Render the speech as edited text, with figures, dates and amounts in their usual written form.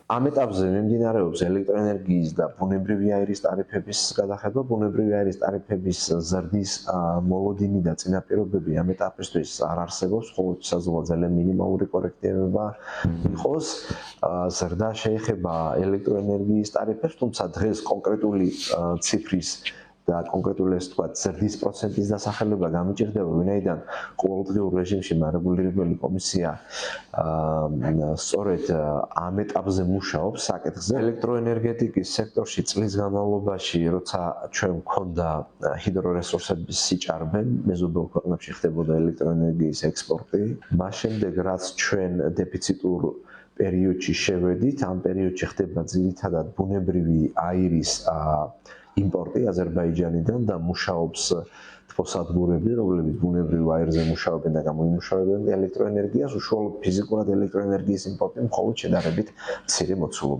ამ ეტაპზე მიმდინარეობს ელექტროენერგიის და ბუნებრივი აირის ტარიფების გადახება. ბუნებრივი აირის ტარიფების ზრდის მოლოდინი და წინაპირობები ამ ეტაპისთვის არ არსებობს, მხოლოდ შესაძლოა ძალიან მინიმალური კორექტირება იყოს. ზრდა შეეხება ელექტროენერგიის ტარიფებს, თუმცა დღეს კონკრეტული ციფრის და კონკრეტული ეს თქვა ზრდის პროცენტის დასახელება გამიჭირდება, ვინაიდან ყოველდღიურ რეჟიმში მარეგულირებელი კომისია სწორედ ამ ეტაპზე მუშაობს საკითხზე. ელექტროენერგეტიკის სექტორში წლის განმავლობაში, როცა ჩვენ მქონდა ჰიდრორესურსების სიჭარბე, მეზობელ ქვეყნებში ხდებოდა ელექტროენერგიის ექსპორტი, მას შემდეგ რაც ჩვენ დეფიციტურ პერიოდში შევედით, ამ პერიოდში ხდება ძირითადად ბუნებრივი აირის იმპორტი აზერბაიჯანიდან და მუშაობს თბოსადგურები, რომლებიც ბუნებრივ აირზე მუშაობენ და გამოიმუშავებენ ელექტროენერგიას, უშუალოდ ფიზიკურად ელექტროენერგიის იმპორტი მხოლოდ შედარებით მცირე მოცულობით.